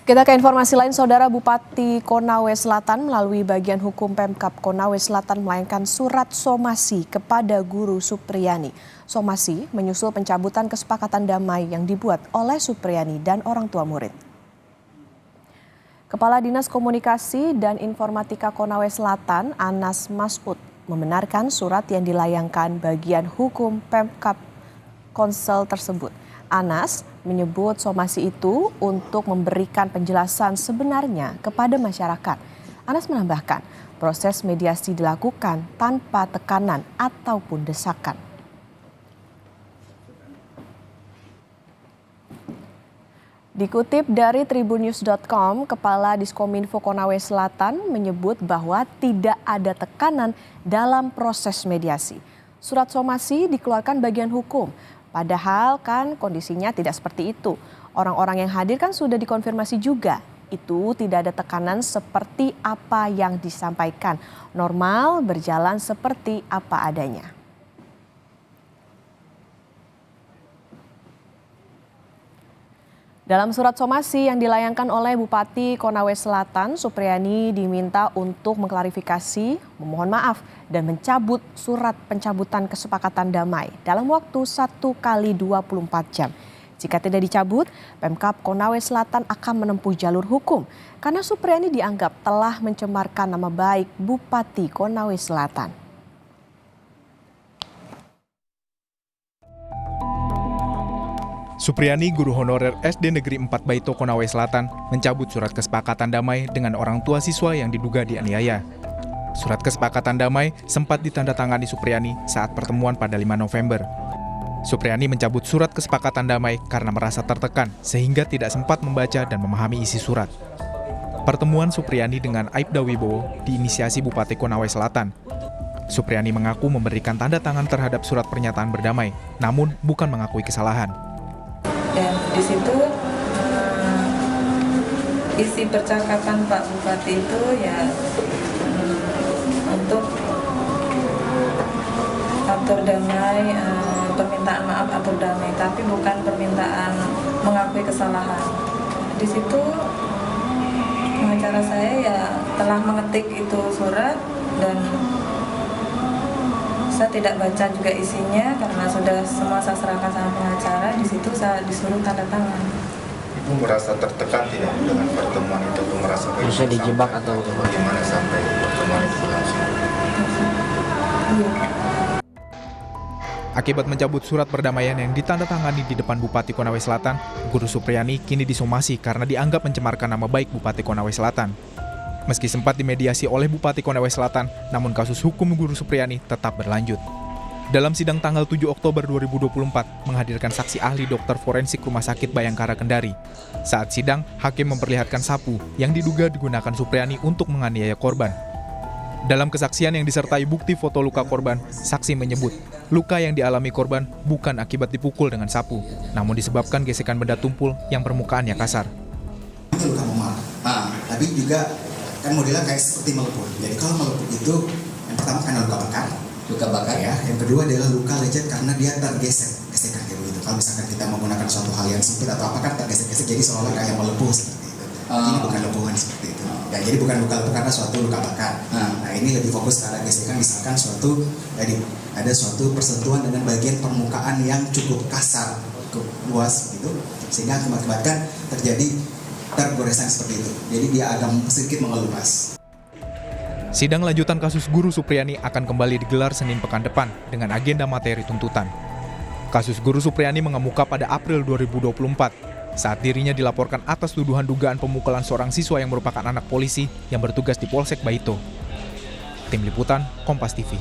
Kita ke informasi lain, Saudara. Bupati Konawe Selatan melalui bagian hukum Pemkab Konawe Selatan melayangkan surat somasi kepada Guru Supriyani. Somasi menyusul pencabutan kesepakatan damai yang dibuat oleh Supriyani dan orang tua murid. Kepala Dinas Komunikasi dan Informatika Konawe Selatan, Anas Masud, membenarkan surat yang dilayangkan bagian hukum Pemkab Konsel tersebut. Anas menyebut somasi itu untuk memberikan penjelasan sebenarnya kepada masyarakat. Anas menambahkan, proses mediasi dilakukan tanpa tekanan ataupun desakan. Dikutip dari tribunnews.com, Kepala Diskominfo Konawe Selatan menyebut bahwa tidak ada tekanan dalam proses mediasi. Surat somasi dikeluarkan bagian hukum. Padahal kan kondisinya tidak seperti itu. Orang-orang yang hadir kan sudah dikonfirmasi juga. Itu tidak ada tekanan seperti apa yang disampaikan. Normal berjalan seperti apa adanya. Dalam surat somasi yang dilayangkan oleh Bupati Konawe Selatan, Supriyani diminta untuk mengklarifikasi, memohon maaf, dan mencabut surat pencabutan kesepakatan damai dalam waktu 1 kali 24 jam. Jika tidak dicabut, Pemkab Konawe Selatan akan menempuh jalur hukum karena Supriyani dianggap telah mencemarkan nama baik Bupati Konawe Selatan. Supriyani, guru honorer SD Negeri 4 Baito Konawe Selatan, mencabut surat kesepakatan damai dengan orang tua siswa yang diduga dianiaya. Surat kesepakatan damai sempat ditandatangani Supriyani saat pertemuan pada 5 November. Supriyani mencabut surat kesepakatan damai karena merasa tertekan sehingga tidak sempat membaca dan memahami isi surat. Pertemuan Supriyani dengan Aibda Wibowo diinisiasi Bupati Konawe Selatan. Supriyani mengaku memberikan tanda tangan terhadap surat pernyataan berdamai, namun bukan mengakui kesalahan. Dan di situ isi percakapan Pak Bupati itu ya untuk atur damai, permintaan maaf atur damai, tapi bukan permintaan mengakui kesalahan. Di situ pengacara saya ya telah mengetik itu surat dan saya tidak baca juga isinya karena sudah semua saya serahkan sama pengacara. Di situ saya disuruh tanda tangan. Ibu merasa tertekan tidak dengan pertemuan itu? Ibu merasa bisa dijebak atau bagaimana sampai pertemuan itu berlangsung? Iya. Akibat mencabut surat perdamaian yang ditandatangani di depan Bupati Konawe Selatan, Guru Supriyani kini disomasi karena dianggap mencemarkan nama baik Bupati Konawe Selatan. Meski sempat dimediasi oleh Bupati Konawe Selatan, namun kasus hukum Guru Supriyani tetap berlanjut. Dalam sidang tanggal 7 Oktober 2024, menghadirkan saksi ahli dokter forensik Rumah Sakit Bayangkara Kendari. Saat sidang, hakim memperlihatkan sapu yang diduga digunakan Supriyani untuk menganiaya korban. Dalam kesaksian yang disertai bukti foto luka korban, saksi menyebut luka yang dialami korban bukan akibat dipukul dengan sapu, namun disebabkan gesekan benda tumpul yang permukaannya kasar. Itu luka memar, tapi juga kan modelnya kayak seperti melepuh. Jadi kalau melepuh itu yang pertama karena luka bakar ya. Yang kedua adalah luka lecet karena dia tergesek-gesekan kayak begitu. Kalau misalkan kita menggunakan suatu hal yang sempit atau apa kan tergesek-gesek jadi seolah kayak melepuh seperti itu. Ini bukan lepuhan seperti itu. Ya, jadi bukan luka lepuh karena suatu luka bakar. Nah ini lebih fokus ke arah gesekan, misalkan suatu tadi ada suatu persentuhan dengan bagian permukaan yang cukup kasar, cukup luas gitu, sehingga mengakibatkan terjadi tergoresan seperti itu. Jadi dia agak sedikit mengelupas. Sidang lanjutan kasus Guru Supriyani akan kembali digelar Senin pekan depan dengan agenda materi tuntutan. Kasus Guru Supriyani mengemuka pada April 2024 saat dirinya dilaporkan atas tuduhan dugaan pemukulan seorang siswa yang merupakan anak polisi yang bertugas di Polsek Baito. Tim Liputan, Kompas TV.